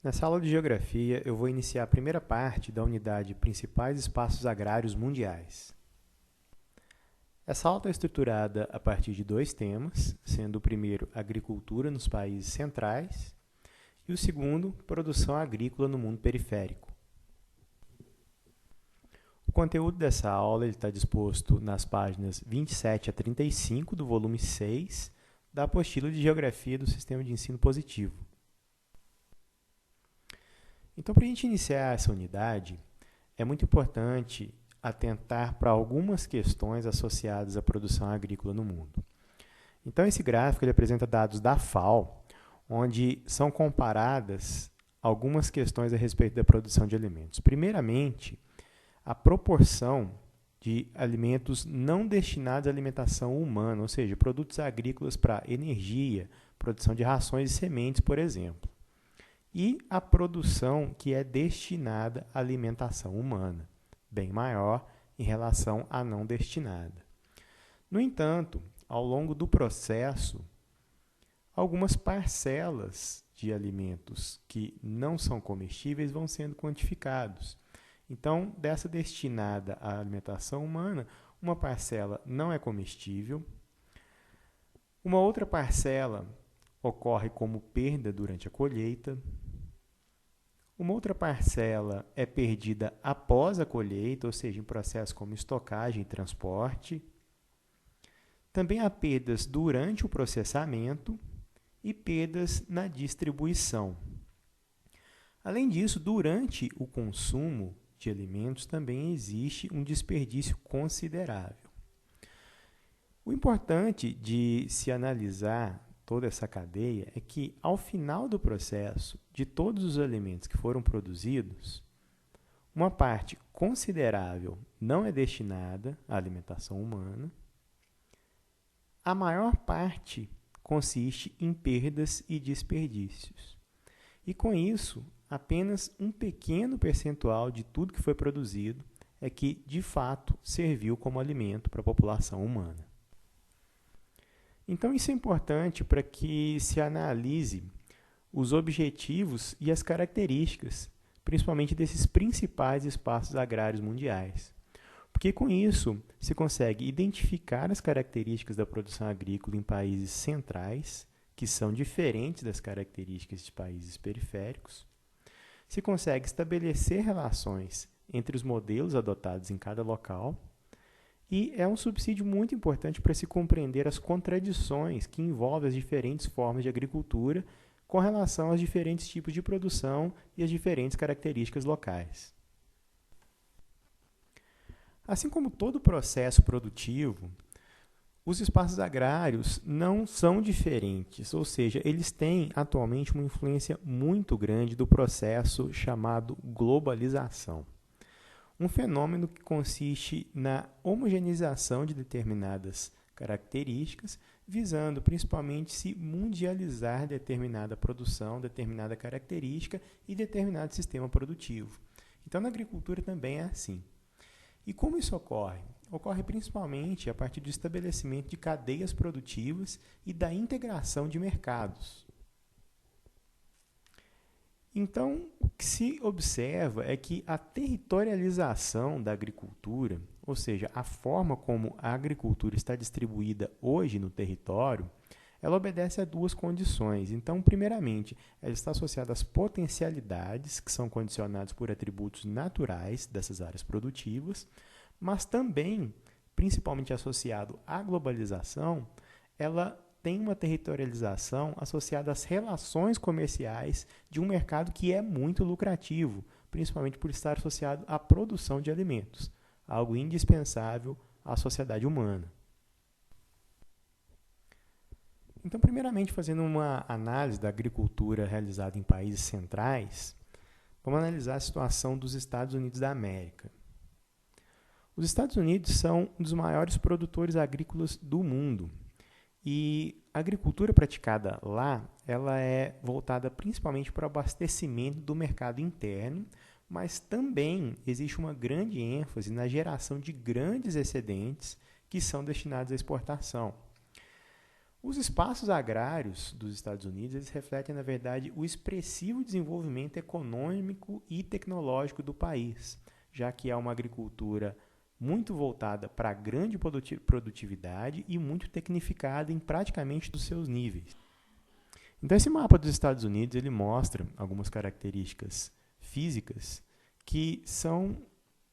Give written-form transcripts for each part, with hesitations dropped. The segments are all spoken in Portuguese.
Nessa aula de Geografia, eu vou iniciar a primeira parte da unidade Principais Espaços Agrários Mundiais. Essa aula está estruturada a partir de dois temas, sendo o primeiro Agricultura nos países centrais e o segundo Produção agrícola no mundo periférico. O conteúdo dessa aula está disposto nas páginas 27 a 35 do volume 6 da apostila de Geografia do Sistema de Ensino Positivo. Então, para a gente iniciar essa unidade, é muito importante atentar para algumas questões associadas à produção agrícola no mundo. Então, esse gráfico ele apresenta dados da FAO, onde são comparadas algumas questões a respeito da produção de alimentos. Primeiramente, a proporção de alimentos não destinados à alimentação humana, ou seja, produtos agrícolas para energia, produção de rações e sementes, por exemplo. E a produção que é destinada à alimentação humana, bem maior em relação à não destinada. No entanto, ao longo do processo, algumas parcelas de alimentos que não são comestíveis vão sendo quantificados. Então, dessa destinada à alimentação humana, uma parcela não é comestível, uma outra parcela ocorre como perda durante a colheita, uma outra parcela é perdida após a colheita, ou seja, em processos como estocagem e transporte. Também há perdas durante o processamento e perdas na distribuição. Além disso, durante o consumo de alimentos também existe um desperdício considerável. O importante de se analisar toda essa cadeia é que, ao final do processo, de todos os alimentos que foram produzidos, uma parte considerável não é destinada à alimentação humana, a maior parte consiste em perdas e desperdícios. E, com isso, apenas um pequeno percentual de tudo que foi produzido é que, de fato, serviu como alimento para a população humana. Então, isso é importante para que se analise os objetivos e as características, principalmente desses principais espaços agrários mundiais. Porque, com isso, se consegue identificar as características da produção agrícola em países centrais, que são diferentes das características de países periféricos. Se consegue estabelecer relações entre os modelos adotados em cada local. E é um subsídio muito importante para se compreender as contradições que envolvem as diferentes formas de agricultura com relação aos diferentes tipos de produção e as diferentes características locais. Assim como todo processo produtivo, os espaços agrários não são diferentes, ou seja, eles têm atualmente uma influência muito grande do processo chamado globalização. Um fenômeno que consiste na homogeneização de determinadas características, visando principalmente se mundializar determinada produção, determinada característica e determinado sistema produtivo. Então, na agricultura também é assim. E como isso ocorre? Ocorre principalmente a partir do estabelecimento de cadeias produtivas e da integração de mercados. Então, o que se observa é que a territorialização da agricultura, ou seja, a forma como a agricultura está distribuída hoje no território, ela obedece a duas condições. Então, primeiramente, ela está associada às potencialidades, que são condicionadas por atributos naturais dessas áreas produtivas, mas também, principalmente associado à globalização, ela tem uma territorialização associada às relações comerciais de um mercado que é muito lucrativo, principalmente por estar associado à produção de alimentos, algo indispensável à sociedade humana. Então, primeiramente, fazendo uma análise da agricultura realizada em países centrais, vamos analisar a situação dos Estados Unidos da América. Os Estados Unidos são um dos maiores produtores agrícolas do mundo. E a agricultura praticada lá, ela é voltada principalmente para o abastecimento do mercado interno, mas também existe uma grande ênfase na geração de grandes excedentes que são destinados à exportação. Os espaços agrários dos Estados Unidos eles refletem, na verdade, o expressivo desenvolvimento econômico e tecnológico do país, já que há uma agricultura muito voltada para a grande produtividade e muito tecnificada em praticamente dos seus níveis. Então, esse mapa dos Estados Unidos ele mostra algumas características físicas que são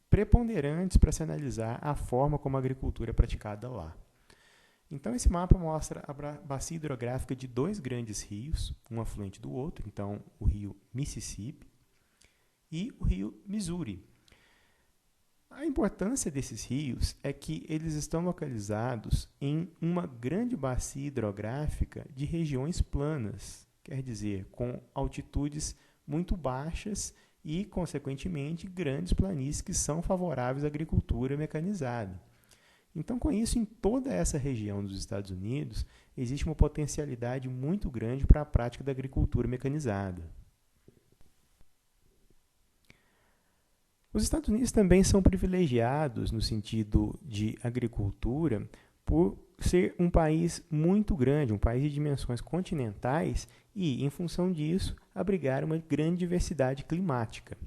preponderantes para se analisar a forma como a agricultura é praticada lá. Então, esse mapa mostra a bacia hidrográfica de dois grandes rios, um afluente do outro, então o rio Mississippi e o rio Missouri. A importância desses rios é que eles estão localizados em uma grande bacia hidrográfica de regiões planas, quer dizer, com altitudes muito baixas e, consequentemente, grandes planícies que são favoráveis à agricultura mecanizada. Então, com isso, em toda essa região dos Estados Unidos, existe uma potencialidade muito grande para a prática da agricultura mecanizada. Os Estados Unidos também são privilegiados no sentido de agricultura por ser um país muito grande, um país de dimensões continentais e, em função disso, abrigar uma grande diversidade climática.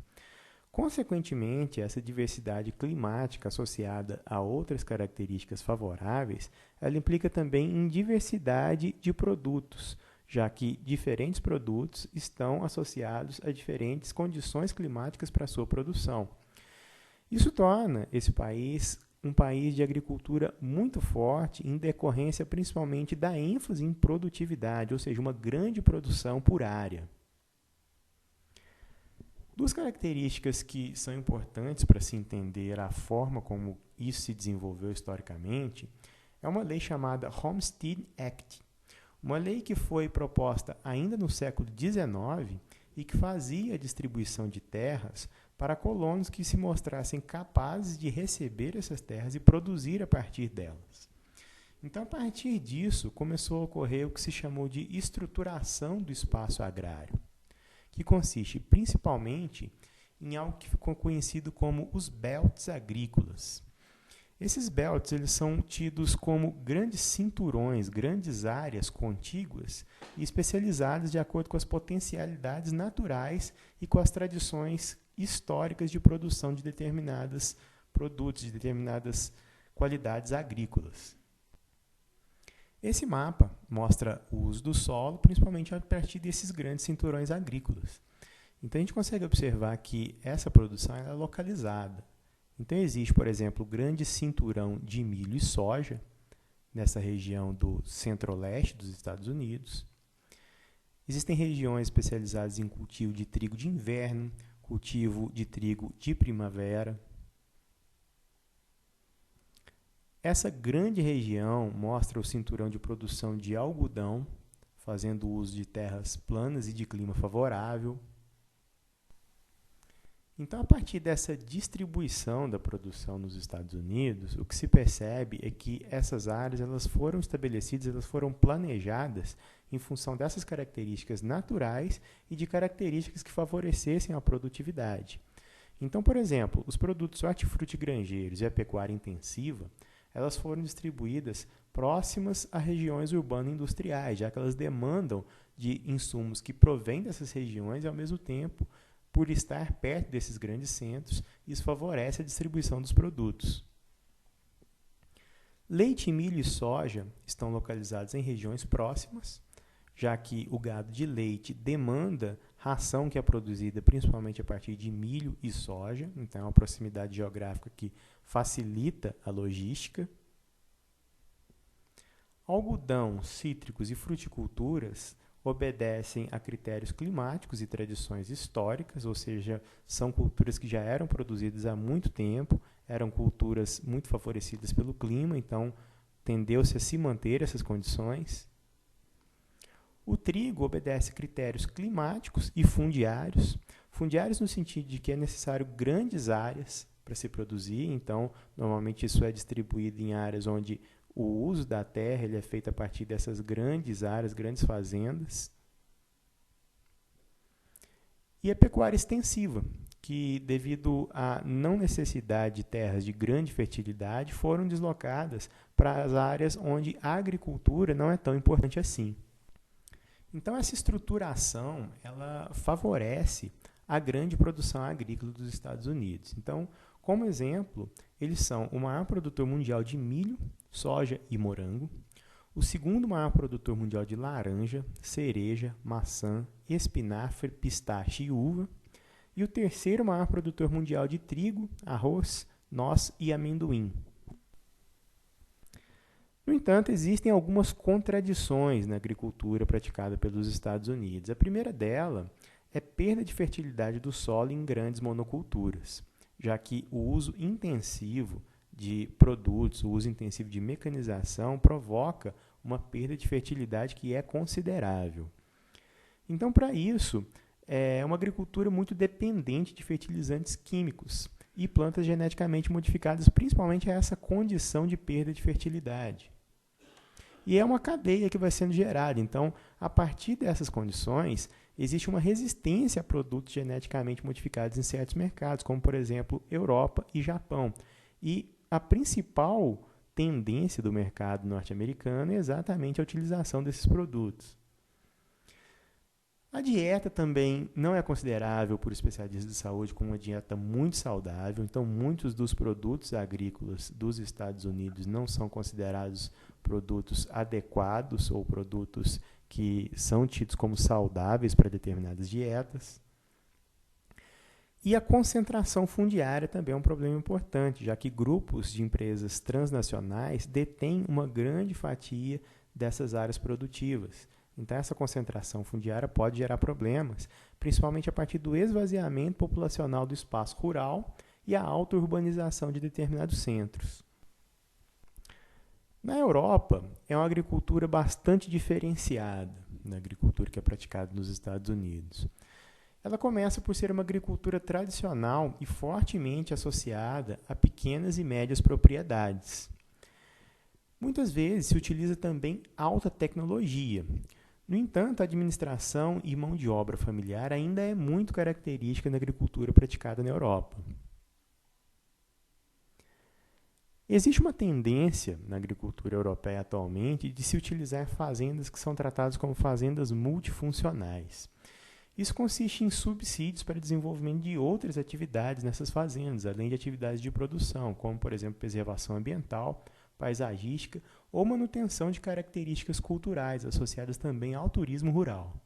Consequentemente, essa diversidade climática associada a outras características favoráveis, ela implica também em diversidade de produtos, já que diferentes produtos estão associados a diferentes condições climáticas para a sua produção. Isso torna esse país um país de agricultura muito forte, em decorrência principalmente da ênfase em produtividade, ou seja, uma grande produção por área. Duas características que são importantes para se entender a forma como isso se desenvolveu historicamente é uma lei chamada Homestead Act, uma lei que foi proposta ainda no século XIX e que fazia a distribuição de terras para colonos que se mostrassem capazes de receber essas terras e produzir a partir delas. Então, a partir disso, começou a ocorrer o que se chamou de estruturação do espaço agrário, que consiste principalmente em algo que ficou conhecido como os belts agrícolas. Esses belts eles são tidos como grandes cinturões, grandes áreas contíguas e especializadas de acordo com as potencialidades naturais e com as tradições históricas de produção de determinados produtos, de determinadas qualidades agrícolas. Esse mapa mostra o uso do solo, principalmente a partir desses grandes cinturões agrícolas. Então, a gente consegue observar que essa produção é localizada. Então, existe, por exemplo, o grande cinturão de milho e soja, nessa região do centro-leste dos Estados Unidos. Existem regiões especializadas em cultivo de trigo de inverno, cultivo de trigo de primavera. Essa grande região mostra o cinturão de produção de algodão, fazendo uso de terras planas e de clima favorável. Então, a partir dessa distribuição da produção nos Estados Unidos, o que se percebe é que essas áreas elas foram estabelecidas, elas foram planejadas em função dessas características naturais e de características que favorecessem a produtividade. Então, por exemplo, os produtos hortifrutigranjeiros e a pecuária intensiva, elas foram distribuídas próximas a regiões urbano-industriais, já que elas demandam de insumos que provêm dessas regiões e, ao mesmo tempo, por estar perto desses grandes centros, isso favorece a distribuição dos produtos. Leite, milho e soja estão localizados em regiões próximas, já que o gado de leite demanda ração que é produzida principalmente a partir de milho e soja, então é uma proximidade geográfica que facilita a logística. Algodão, cítricos e fruticulturas obedecem a critérios climáticos e tradições históricas, ou seja, são culturas que já eram produzidas há muito tempo, eram culturas muito favorecidas pelo clima, então tendeu-se a se manter essas condições. O trigo obedece a critérios climáticos e fundiários. Fundiários no sentido de que é necessário grandes áreas para se produzir, então normalmente isso é distribuído em áreas onde o uso da terra ele é feito a partir dessas grandes áreas, grandes fazendas. E a pecuária extensiva, que, devido à não necessidade de terras de grande fertilidade, foram deslocadas para as áreas onde a agricultura não é tão importante assim. Então, essa estruturação ela favorece a grande produção agrícola dos Estados Unidos. Então, como exemplo, eles são o maior produtor mundial de milho, soja e morango, o segundo maior produtor mundial de laranja, cereja, maçã, espinafre, pistache e uva, e o terceiro maior produtor mundial de trigo, arroz, noz e amendoim. No entanto, existem algumas contradições na agricultura praticada pelos Estados Unidos. A primeira dela é perda de fertilidade do solo em grandes monoculturas, já que o uso intensivo de produtos, o uso intensivo de mecanização provoca uma perda de fertilidade que é considerável. Então, para isso, é uma agricultura muito dependente de fertilizantes químicos e plantas geneticamente modificadas, principalmente a essa condição de perda de fertilidade. E é uma cadeia que vai sendo gerada. Então, a partir dessas condições, existe uma resistência a produtos geneticamente modificados em certos mercados, como, por exemplo, Europa e Japão. E a principal tendência do mercado norte-americano é exatamente a utilização desses produtos. A dieta também não é considerável por especialistas de saúde como uma dieta muito saudável, então muitos dos produtos agrícolas dos Estados Unidos não são considerados produtos adequados ou produtos que são tidos como saudáveis para determinadas dietas. E a concentração fundiária também é um problema importante, já que grupos de empresas transnacionais detêm uma grande fatia dessas áreas produtivas. Então, essa concentração fundiária pode gerar problemas, principalmente a partir do esvaziamento populacional do espaço rural e a alta urbanização de determinados centros. Na Europa, é uma agricultura bastante diferenciada da agricultura que é praticada nos Estados Unidos. Ela começa por ser uma agricultura tradicional e fortemente associada a pequenas e médias propriedades. Muitas vezes se utiliza também alta tecnologia. No entanto, a administração e mão de obra familiar ainda é muito característica da agricultura praticada na Europa. Existe uma tendência na agricultura europeia atualmente de se utilizar fazendas que são tratadas como fazendas multifuncionais. Isso consiste em subsídios para desenvolvimento de outras atividades nessas fazendas, além de atividades de produção, como, por exemplo, preservação ambiental, paisagística ou manutenção de características culturais associadas também ao turismo rural.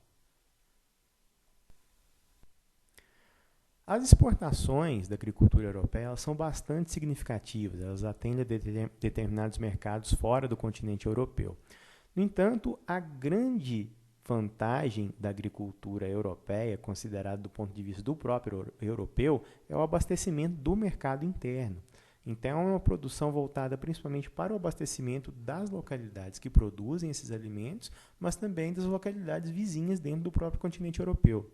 As exportações da agricultura europeia são bastante significativas, elas atendem a determinados mercados fora do continente europeu. No entanto, a grande vantagem da agricultura europeia, considerada do ponto de vista do próprio europeu, é o abastecimento do mercado interno. Então, é uma produção voltada principalmente para o abastecimento das localidades que produzem esses alimentos, mas também das localidades vizinhas dentro do próprio continente europeu.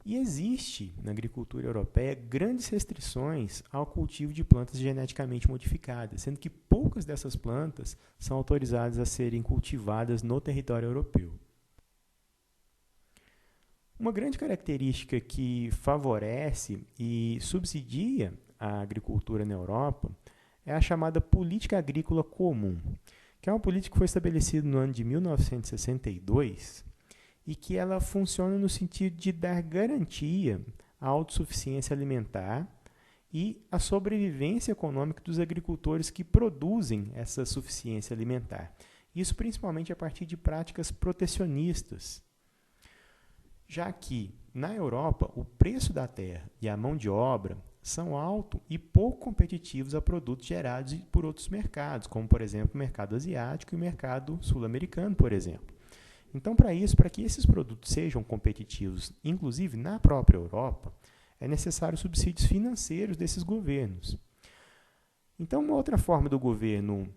E existe, na agricultura europeia, grandes restrições ao cultivo de plantas geneticamente modificadas, sendo que poucas dessas plantas são autorizadas a serem cultivadas no território europeu. Uma grande característica que favorece e subsidia a agricultura na Europa é a chamada Política Agrícola Comum, que é uma política que foi estabelecida no ano de 1962 e que ela funciona no sentido de dar garantia à autossuficiência alimentar e à sobrevivência econômica dos agricultores que produzem essa suficiência alimentar. Isso principalmente a partir de práticas protecionistas, já que, na Europa, o preço da terra e a mão de obra são altos e pouco competitivos a produtos gerados por outros mercados, como, por exemplo, o mercado asiático e o mercado sul-americano, por exemplo. Então, para que esses produtos sejam competitivos, inclusive na própria Europa, é necessário subsídios financeiros desses governos. Então, uma outra forma do governo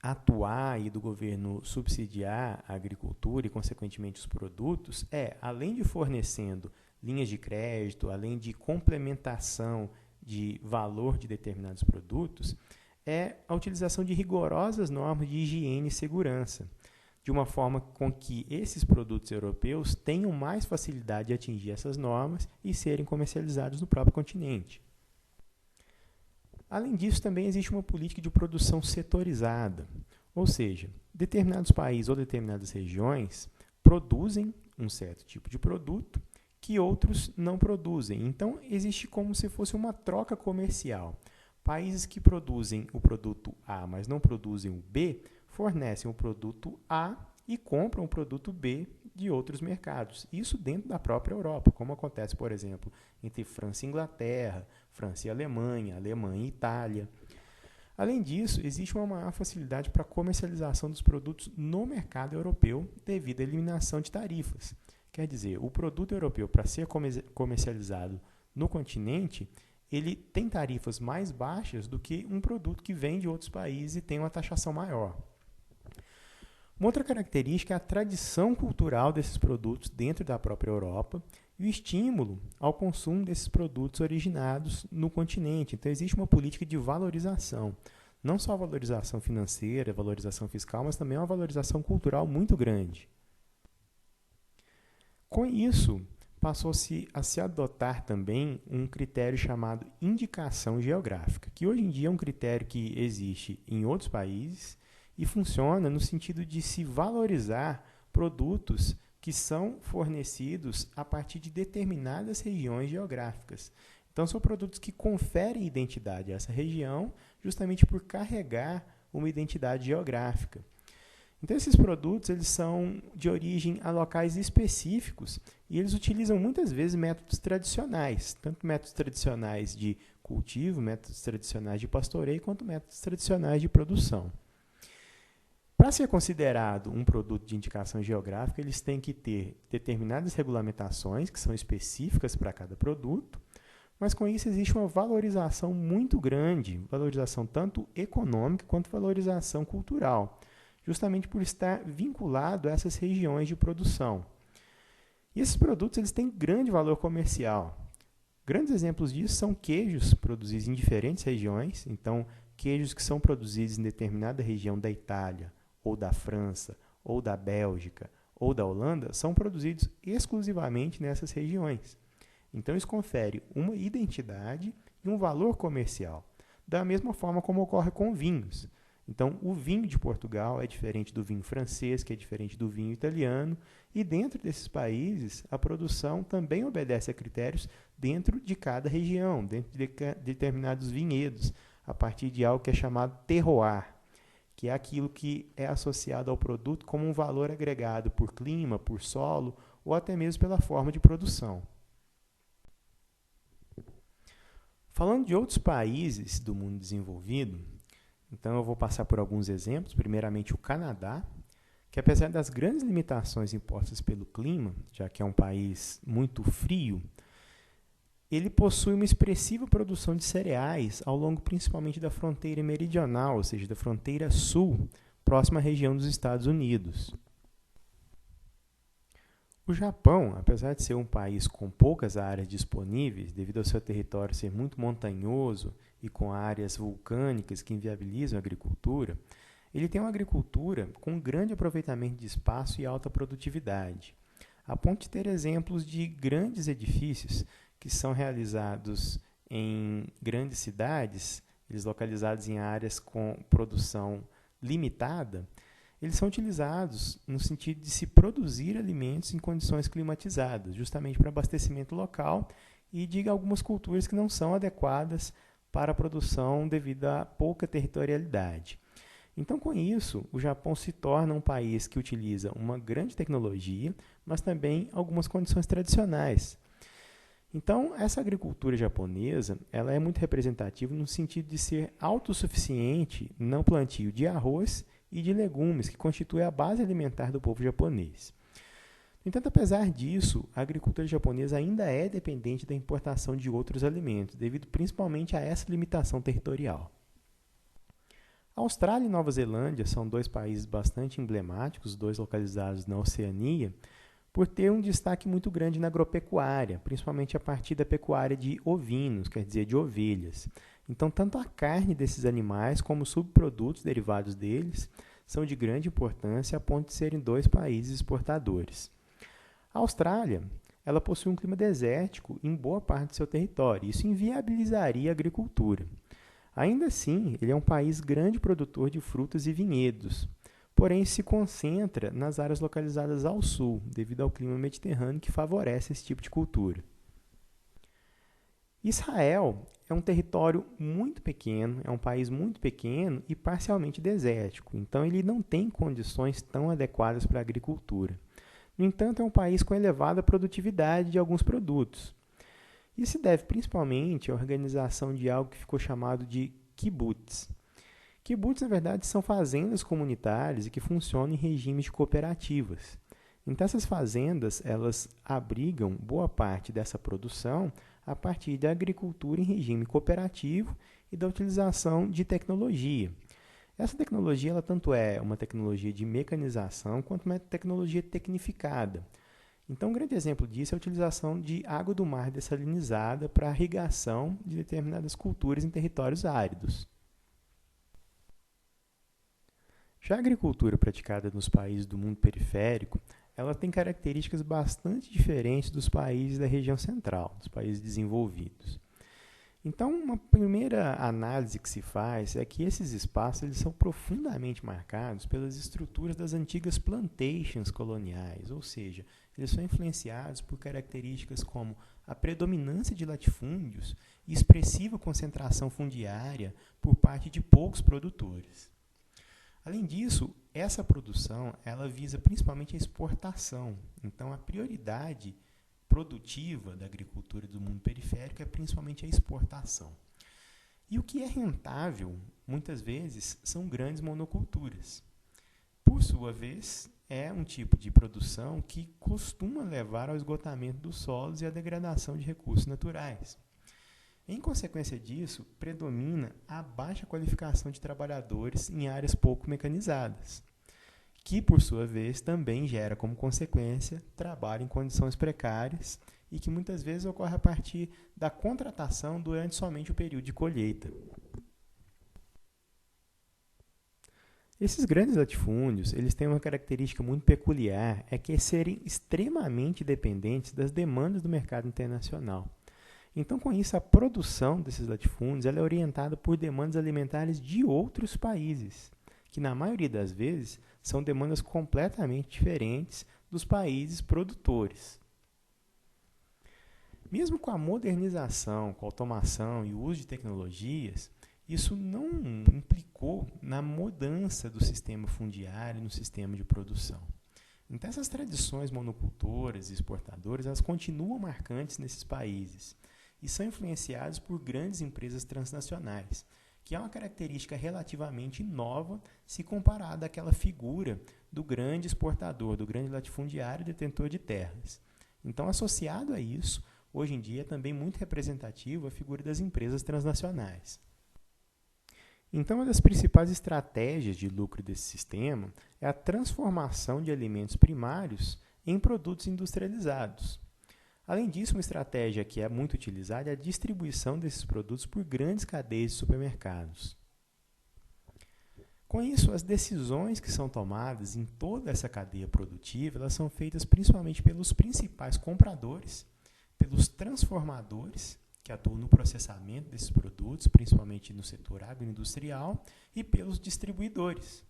atuar e do governo subsidiar a agricultura e, consequentemente, os produtos é, além de fornecendo linhas de crédito, além de complementação de valor de determinados produtos, é a utilização de rigorosas normas de higiene e segurança, de uma forma com que esses produtos europeus tenham mais facilidade de atingir essas normas e serem comercializados no próprio continente. Além disso, também existe uma política de produção setorizada, ou seja, determinados países ou determinadas regiões produzem um certo tipo de produto que outros não produzem. Então, existe como se fosse uma troca comercial. Países que produzem o produto A, mas não produzem o B, fornecem o produto A e compram o produto B de outros mercados. Isso dentro da própria Europa, como acontece, por exemplo, entre França e Inglaterra, França e Alemanha, Alemanha e Itália. Além disso, existe uma maior facilidade para a comercialização dos produtos no mercado europeu devido à eliminação de tarifas. Quer dizer, o produto europeu, para ser comercializado no continente, ele tem tarifas mais baixas do que um produto que vem de outros países e tem uma taxação maior. Uma outra característica é a tradição cultural desses produtos dentro da própria Europa e o estímulo ao consumo desses produtos originados no continente. Então, existe uma política de valorização. Não só a valorização financeira, a valorização fiscal, mas também uma valorização cultural muito grande. Com isso, passou-se a se adotar também um critério chamado indicação geográfica, que hoje em dia é um critério que existe em outros países e funciona no sentido de se valorizar produtos que são fornecidos a partir de determinadas regiões geográficas. Então, são produtos que conferem identidade a essa região justamente por carregar uma identidade geográfica. Então, esses produtos eles são de origem a locais específicos e eles utilizam muitas vezes métodos tradicionais, tanto métodos tradicionais de cultivo, métodos tradicionais de pastoreio, quanto métodos tradicionais de produção. Para ser considerado um produto de indicação geográfica, eles têm que ter determinadas regulamentações que são específicas para cada produto, mas com isso existe uma valorização muito grande, valorização tanto econômica quanto valorização cultural, justamente por estar vinculado a essas regiões de produção. E esses produtos eles têm grande valor comercial. Grandes exemplos disso são queijos produzidos em diferentes regiões, então queijos que são produzidos em determinada região da Itália, ou da França, ou da Bélgica, ou da Holanda, são produzidos exclusivamente nessas regiões. Então, isso confere uma identidade e um valor comercial, da mesma forma como ocorre com vinhos. Então, o vinho de Portugal é diferente do vinho francês, que é diferente do vinho italiano, e dentro desses países, a produção também obedece a critérios dentro de cada região, dentro de determinados vinhedos, a partir de algo que é chamado terroir, que é aquilo que é associado ao produto como um valor agregado por clima, por solo ou até mesmo pela forma de produção. Falando de outros países do mundo desenvolvido, então eu vou passar por alguns exemplos. Primeiramente, o Canadá, que apesar das grandes limitações impostas pelo clima, já que é um país muito frio, ele possui uma expressiva produção de cereais ao longo principalmente da fronteira meridional, ou seja, da fronteira sul, próxima à região dos Estados Unidos. O Japão, apesar de ser um país com poucas áreas disponíveis, devido ao seu território ser muito montanhoso e com áreas vulcânicas que inviabilizam a agricultura, ele tem uma agricultura com grande aproveitamento de espaço e alta produtividade, a ponto de ter exemplos de grandes edifícios que são realizados em grandes cidades, eles localizados em áreas com produção limitada, eles são utilizados no sentido de se produzir alimentos em condições climatizadas, justamente para abastecimento local e de algumas culturas que não são adequadas para a produção devido à pouca territorialidade. Então, com isso, o Japão se torna um país que utiliza uma grande tecnologia, mas também algumas condições tradicionais. Então, essa agricultura japonesa ela é muito representativa no sentido de ser autossuficiente no plantio de arroz e de legumes, que constitui a base alimentar do povo japonês. No entanto, apesar disso, a agricultura japonesa ainda é dependente da importação de outros alimentos, devido principalmente a essa limitação territorial. A Austrália e Nova Zelândia são dois países bastante emblemáticos, dois localizados na Oceania, por ter um destaque muito grande na agropecuária, principalmente a partir da pecuária de ovinos, quer dizer, de ovelhas. Então, tanto a carne desses animais como os subprodutos derivados deles são de grande importância a ponto de serem dois países exportadores. A Austrália, ela possui um clima desértico em boa parte do seu território. Isso inviabilizaria a agricultura. Ainda assim, ele é um país grande produtor de frutas e vinhedos, porém se concentra nas áreas localizadas ao sul, devido ao clima mediterrâneo que favorece esse tipo de cultura. Israel é um território muito pequeno, é um país muito pequeno e parcialmente desértico, então ele não tem condições tão adequadas para a agricultura. No entanto, é um país com elevada produtividade de alguns produtos. Isso se deve principalmente à organização de algo que ficou chamado de kibbutz. Kibbutz, na verdade, são fazendas comunitárias e que funcionam em regimes de cooperativas. Então, essas fazendas, elas abrigam boa parte dessa produção a partir da agricultura em regime cooperativo e da utilização de tecnologia. Essa tecnologia, ela tanto é uma tecnologia de mecanização quanto uma tecnologia tecnificada. Então, um grande exemplo disso é a utilização de água do mar dessalinizada para a irrigação de determinadas culturas em territórios áridos. Já a agricultura praticada nos países do mundo periférico, ela tem características bastante diferentes dos países da região central, dos países desenvolvidos. Então, uma primeira análise que se faz é que esses espaços eles são profundamente marcados pelas estruturas das antigas plantations coloniais, ou seja, eles são influenciados por características como a predominância de latifúndios e expressiva concentração fundiária por parte de poucos produtores. Além disso, essa produção ela visa principalmente a exportação. Então, a prioridade produtiva da agricultura do mundo periférico é principalmente a exportação. E o que é rentável, muitas vezes, são grandes monoculturas. Por sua vez, é um tipo de produção que costuma levar ao esgotamento dos solos e à degradação de recursos naturais. Em consequência disso, predomina a baixa qualificação de trabalhadores em áreas pouco mecanizadas, que, por sua vez, também gera como consequência trabalho em condições precárias e que muitas vezes ocorre a partir da contratação durante somente o período de colheita. Esses grandes latifúndios, eles têm uma característica muito peculiar, é que serem extremamente dependentes das demandas do mercado internacional. Então, com isso, a produção desses latifúndios ela é orientada por demandas alimentares de outros países, que na maioria das vezes são demandas completamente diferentes dos países produtores. Mesmo com a modernização, com a automação e o uso de tecnologias, isso não implicou na mudança do sistema fundiário no sistema de produção. Então, essas tradições monocultoras e exportadoras elas continuam marcantes nesses países e são influenciadas por grandes empresas transnacionais, que é uma característica relativamente nova se comparada àquela figura do grande exportador, do grande latifundiário detentor de terras. Então, associado a isso, hoje em dia é também muito representativo a figura das empresas transnacionais. Então, uma das principais estratégias de lucro desse sistema é a transformação de alimentos primários em produtos industrializados. Além disso, uma estratégia que é muito utilizada é a distribuição desses produtos por grandes cadeias de supermercados. Com isso, as decisões que são tomadas em toda essa cadeia produtiva, elas são feitas principalmente pelos principais compradores, pelos transformadores, que atuam no processamento desses produtos, principalmente no setor agroindustrial, e pelos distribuidores.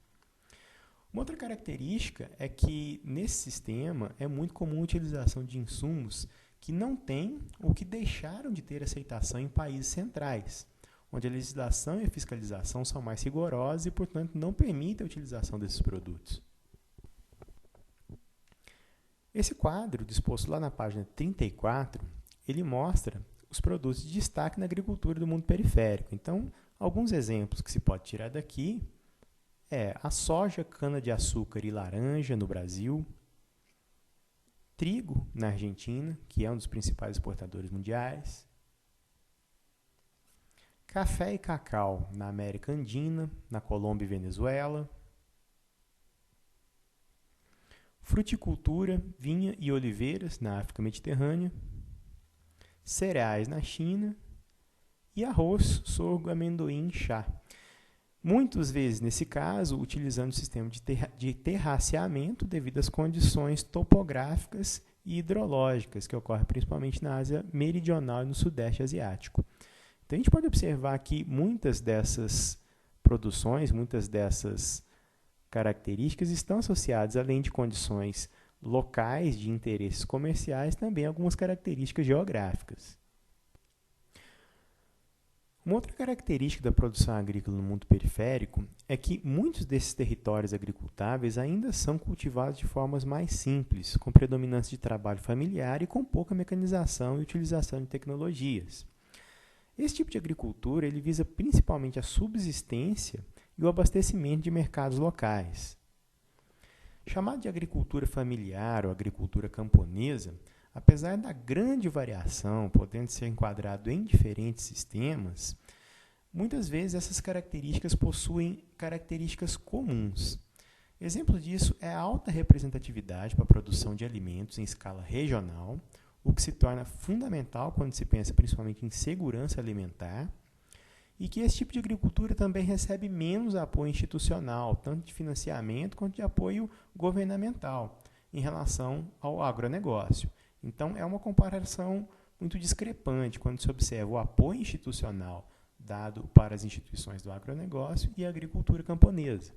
Uma outra característica é que, nesse sistema, é muito comum a utilização de insumos que não têm ou que deixaram de ter aceitação em países centrais, onde a legislação e a fiscalização são mais rigorosas e, portanto, não permitem a utilização desses produtos. Esse quadro, disposto lá na página 34, ele mostra os produtos de destaque na agricultura do mundo periférico. Então, alguns exemplos que se pode tirar daqui é a soja, cana-de-açúcar e laranja no Brasil, trigo na Argentina, que é um dos principais exportadores mundiais, café e cacau na América Andina, na Colômbia e Venezuela, fruticultura, vinha e oliveiras na África Mediterrânea, cereais na China e arroz, sorgo, amendoim e chá. muitas vezes, nesse caso, utilizando o sistema de terraceamento devido às condições topográficas e hidrológicas que ocorrem principalmente na Ásia Meridional e no Sudeste Asiático. Então, a gente pode observar que muitas dessas produções, muitas dessas características estão associadas, além de condições locais de interesses comerciais, também algumas características geográficas. Uma outra característica da produção agrícola no mundo periférico é que muitos desses territórios agricultáveis ainda são cultivados de formas mais simples, com predominância de trabalho familiar e com pouca mecanização e utilização de tecnologias. Esse tipo de agricultura ele visa principalmente a subsistência e o abastecimento de mercados locais. Chamado de agricultura familiar ou agricultura camponesa, apesar da grande variação, podendo ser enquadrado em diferentes sistemas, muitas vezes essas características possuem características comuns. Exemplo disso é a alta representatividade para a produção de alimentos em escala regional, o que se torna fundamental quando se pensa principalmente em segurança alimentar, e que esse tipo de agricultura também recebe menos apoio institucional, tanto de financiamento quanto de apoio governamental, em relação ao agronegócio. Então, é uma comparação muito discrepante quando se observa o apoio institucional dado para as instituições do agronegócio e a agricultura camponesa.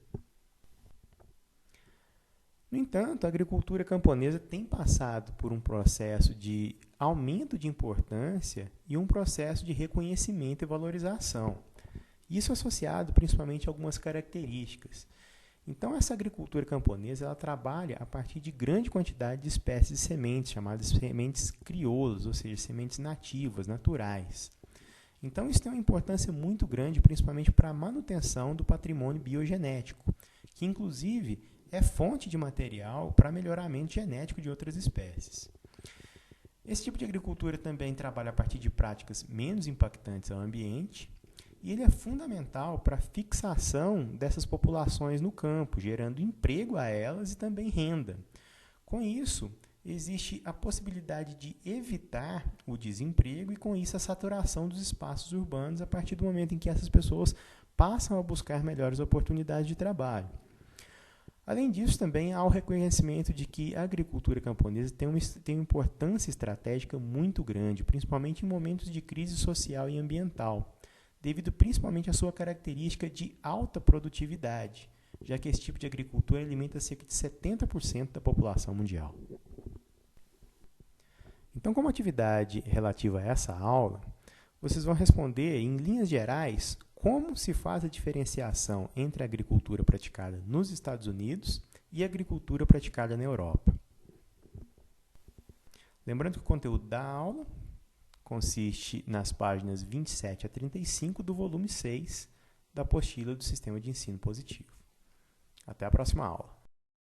No entanto, a agricultura camponesa tem passado por um processo de aumento de importância e um processo de reconhecimento e valorização. Isso associado principalmente a algumas características. Então, essa agricultura camponesa ela trabalha a partir de grande quantidade de espécies de sementes, chamadas sementes crioulas, ou seja, sementes nativas, naturais. Então, isso tem uma importância muito grande, principalmente para a manutenção do patrimônio biogenético, que, inclusive, é fonte de material para melhoramento genético de outras espécies. Esse tipo de agricultura também trabalha a partir de práticas menos impactantes ao ambiente, e ele é fundamental para a fixação dessas populações no campo, gerando emprego a elas e também renda. Com isso, existe a possibilidade de evitar o desemprego e, com isso, a saturação dos espaços urbanos a partir do momento em que essas pessoas passam a buscar melhores oportunidades de trabalho. Além disso, também há o reconhecimento de que a agricultura camponesa tem uma importância estratégica muito grande, principalmente em momentos de crise social e ambiental, devido principalmente à sua característica de alta produtividade, já que esse tipo de agricultura alimenta cerca de 70% da população mundial. Então, como atividade relativa a essa aula, vocês vão responder, em linhas gerais, como se faz a diferenciação entre a agricultura praticada nos Estados Unidos e a agricultura praticada na Europa. Lembrando que o conteúdo da aula consiste nas páginas 27 a 35 do volume 6 da apostila do Sistema de Ensino Positivo. Até a próxima aula.